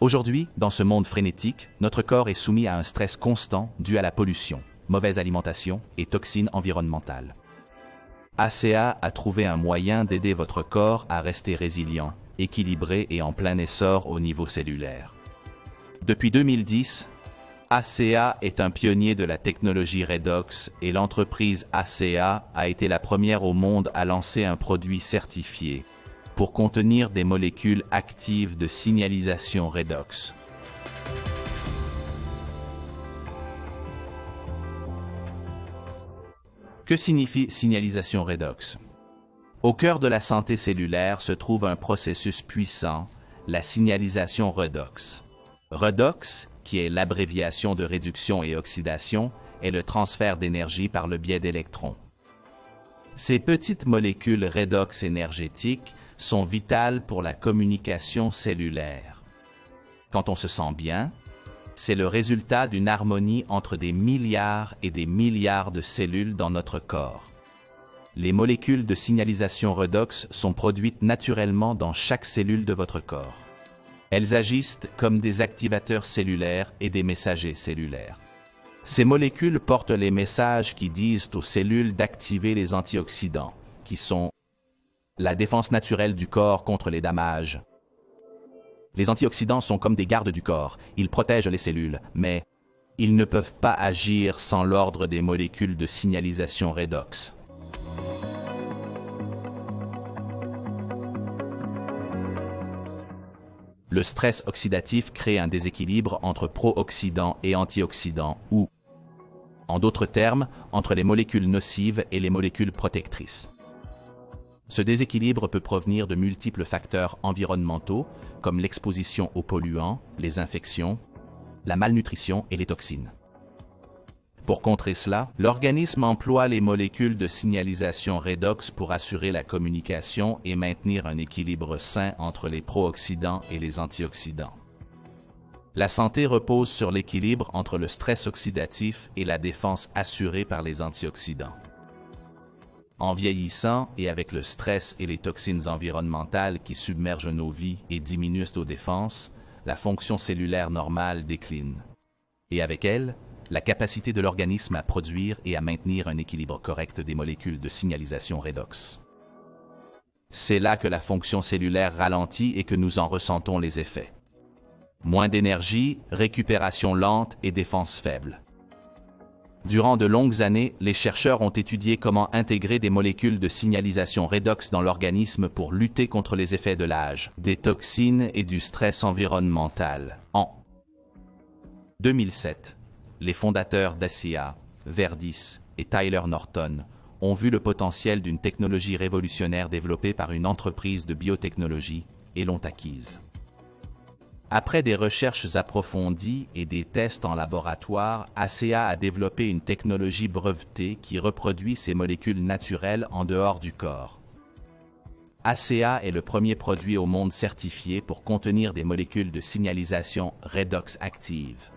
Aujourd'hui, dans ce monde frénétique, notre corps est soumis à un stress constant dû à la pollution, mauvaise alimentation et toxines environnementales. ACA a trouvé un moyen d'aider votre corps à rester résilient, équilibré et en plein essor au niveau cellulaire. Depuis 2010, ACA est un pionnier de la technologie Redox et l'entreprise ACA a été la première au monde à lancer un produit certifié pour contenir des molécules actives de signalisation Redox. Que signifie signalisation Redox? Au cœur de la santé cellulaire se trouve un processus puissant, la signalisation Redox. Redox, qui est l'abréviation de réduction et oxydation, est le transfert d'énergie par le biais d'électrons. Ces petites molécules redox énergétiques sont vitales pour la communication cellulaire. Quand on se sent bien, c'est le résultat d'une harmonie entre des milliards et des milliards de cellules dans notre corps. Les molécules de signalisation redox sont produites naturellement dans chaque cellule de votre corps. Elles agissent comme des activateurs cellulaires et des messagers cellulaires. Ces molécules portent les messages qui disent aux cellules d'activer les antioxydants, qui sont la défense naturelle du corps contre les dommages. Les antioxydants sont comme des gardes du corps, ils protègent les cellules, mais ils ne peuvent pas agir sans l'ordre des molécules de signalisation redox. Le stress oxydatif crée un déséquilibre entre pro-oxydants et antioxydants ou, en d'autres termes, entre les molécules nocives et les molécules protectrices. Ce déséquilibre peut provenir de multiples facteurs environnementaux, comme l'exposition aux polluants, les infections, la malnutrition et les toxines. Pour contrer cela, l'organisme emploie les molécules de signalisation redox pour assurer la communication et maintenir un équilibre sain entre les pro-oxydants et les antioxydants. La santé repose sur l'équilibre entre le stress oxydatif et la défense assurée par les antioxydants. En vieillissant et avec le stress et les toxines environnementales qui submergent nos vies et diminuent nos défenses, la fonction cellulaire normale décline. Et avec elle, la capacité de l'organisme à produire et à maintenir un équilibre correct des molécules de signalisation redox. C'est là que la fonction cellulaire ralentit et que nous en ressentons les effets. Moins d'énergie, récupération lente et défense faible. Durant de longues années, les chercheurs ont étudié comment intégrer des molécules de signalisation redox dans l'organisme pour lutter contre les effets de l'âge, des toxines et du stress environnemental. En 2007, les fondateurs d'ACA, Verdis et Tyler Norton ont vu le potentiel d'une technologie révolutionnaire développée par une entreprise de biotechnologie et l'ont acquise. Après des recherches approfondies et des tests en laboratoire, ACA a développé une technologie brevetée qui reproduit ces molécules naturelles en dehors du corps. ACA est le premier produit au monde certifié pour contenir des molécules de signalisation redox actives.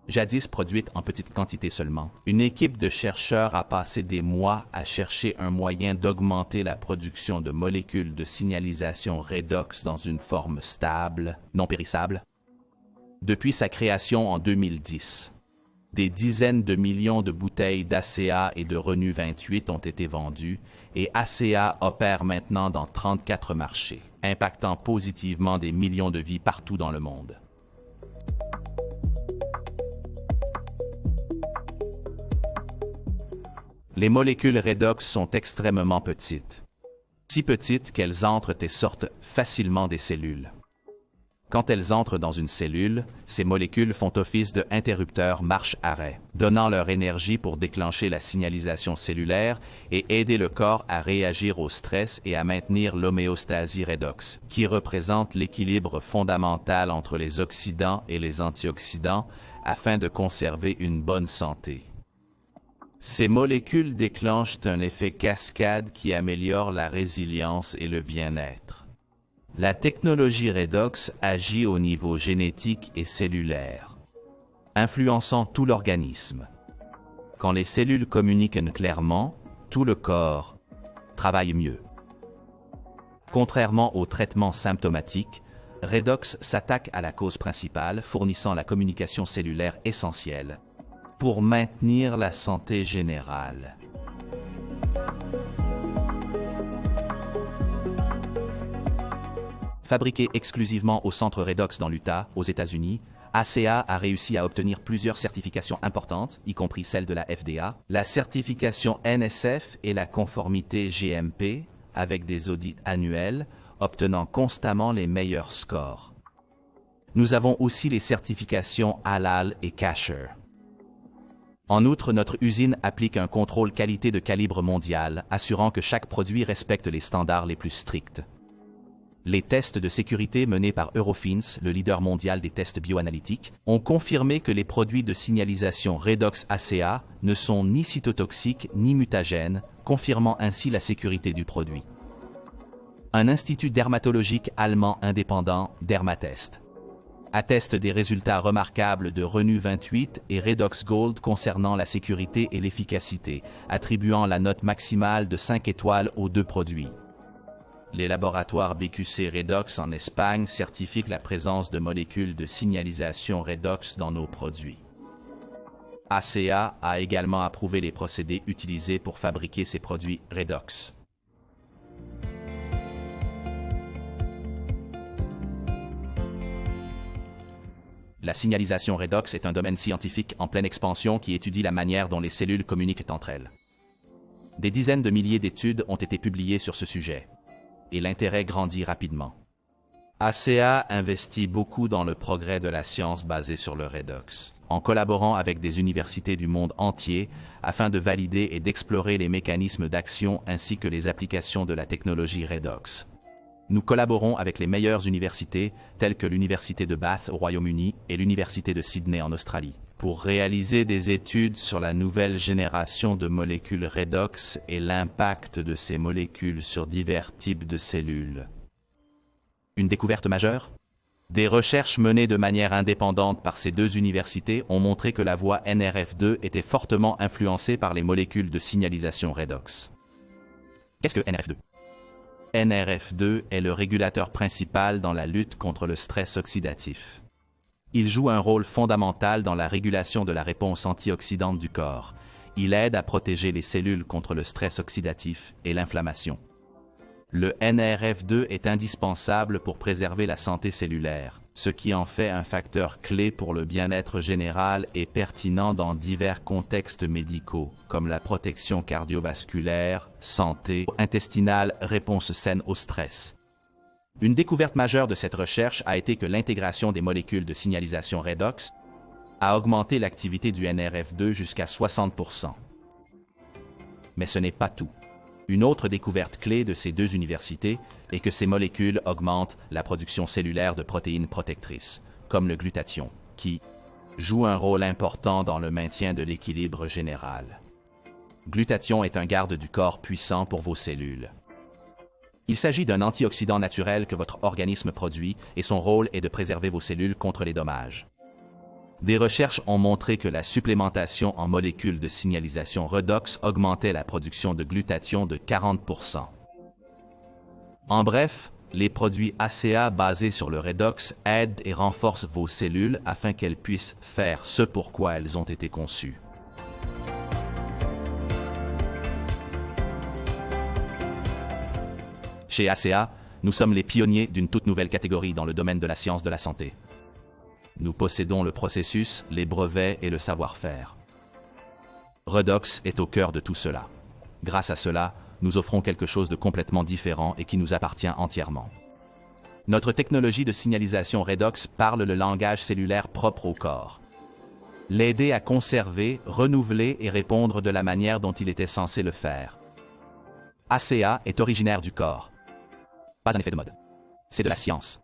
Jadis produite en petite quantité seulement, une équipe de chercheurs a passé des mois à chercher un moyen d'augmenter la production de molécules de signalisation redox dans une forme stable, non périssable. Depuis sa création en 2010, des dizaines de millions de bouteilles d'ACA et de Renu 28 ont été vendues et ACA opère maintenant dans 34 marchés, impactant positivement des millions de vies partout dans le monde. Les molécules redox sont extrêmement petites. Si petites qu'elles entrent et sortent facilement des cellules. Quand elles entrent dans une cellule, ces molécules font office de interrupteurs marche-arrêt, donnant leur énergie pour déclencher la signalisation cellulaire et aider le corps à réagir au stress et à maintenir l'homéostasie redox, qui représente l'équilibre fondamental entre les oxydants et les antioxydants afin de conserver une bonne santé. Ces molécules déclenchent un effet cascade qui améliore la résilience et le bien-être. La technologie redox agit au niveau génétique et cellulaire, influençant tout l'organisme. Quand les cellules communiquent clairement, tout le corps travaille mieux. Contrairement aux traitements symptomatiques, Redox s'attaque à la cause principale, fournissant la communication cellulaire essentielle pour maintenir la santé générale. Fabriqué exclusivement au centre Redox dans l'Utah, aux États-Unis, ACA a réussi à obtenir plusieurs certifications importantes, y compris celle de la FDA, la certification NSF et la conformité GMP, avec des audits annuels, obtenant constamment les meilleurs scores. Nous avons aussi les certifications Halal et Kasher. En outre, notre usine applique un contrôle qualité de calibre mondial, assurant que chaque produit respecte les standards les plus stricts. Les tests de sécurité menés par Eurofins, le leader mondial des tests bioanalytiques, ont confirmé que les produits de signalisation Redox ACA ne sont ni cytotoxiques ni mutagènes, confirmant ainsi la sécurité du produit. Un institut dermatologique allemand indépendant, Dermatest, atteste des résultats remarquables de Renu 28 et Redox Gold concernant la sécurité et l'efficacité, attribuant la note maximale de 5 étoiles aux deux produits. Les laboratoires BQC Redox en Espagne certifient la présence de molécules de signalisation Redox dans nos produits. ACA a également approuvé les procédés utilisés pour fabriquer ces produits Redox. La signalisation Redox est un domaine scientifique en pleine expansion qui étudie la manière dont les cellules communiquent entre elles. Des dizaines de milliers d'études ont été publiées sur ce sujet, et l'intérêt grandit rapidement. ACA investit beaucoup dans le progrès de la science basée sur le Redox, en collaborant avec des universités du monde entier afin de valider et d'explorer les mécanismes d'action ainsi que les applications de la technologie Redox. Nous collaborons avec les meilleures universités, telles que l'Université de Bath au Royaume-Uni et l'Université de Sydney en Australie, pour réaliser des études sur la nouvelle génération de molécules Redox et l'impact de ces molécules sur divers types de cellules. Une découverte majeure? Des recherches menées de manière indépendante par ces deux universités ont montré que la voie NRF2 était fortement influencée par les molécules de signalisation Redox. Qu'est-ce que NRF2? NRF2 est le régulateur principal dans la lutte contre le stress oxydatif. Il joue un rôle fondamental dans la régulation de la réponse antioxydante du corps. Il aide à protéger les cellules contre le stress oxydatif et l'inflammation. Le NRF2 est indispensable pour préserver la santé cellulaire, ce qui en fait un facteur clé pour le bien-être général et pertinent dans divers contextes médicaux, comme la protection cardiovasculaire, santé intestinale, réponse saine au stress. Une découverte majeure de cette recherche a été que l'intégration des molécules de signalisation Redox a augmenté l'activité du NRF2 jusqu'à 60%. Mais ce n'est pas tout. Une autre découverte clé de ces deux universités est que ces molécules augmentent la production cellulaire de protéines protectrices, comme le glutathion, qui joue un rôle important dans le maintien de l'équilibre général. Glutathion est un garde du corps puissant pour vos cellules. Il s'agit d'un antioxydant naturel que votre organisme produit et son rôle est de préserver vos cellules contre les dommages. Des recherches ont montré que la supplémentation en molécules de signalisation Redox augmentait la production de glutathion de 40%. En bref, les produits ACA basés sur le Redox aident et renforcent vos cellules afin qu'elles puissent faire ce pourquoi elles ont été conçues. Chez ACA, nous sommes les pionniers d'une toute nouvelle catégorie dans le domaine de la science de la santé. Nous possédons le processus, les brevets et le savoir-faire. Redox est au cœur de tout cela. Grâce à cela, nous offrons quelque chose de complètement différent et qui nous appartient entièrement. Notre technologie de signalisation Redox parle le langage cellulaire propre au corps. L'aider à conserver, renouveler et répondre de la manière dont il était censé le faire. ACA est originaire du corps. Pas un effet de mode. C'est de la science.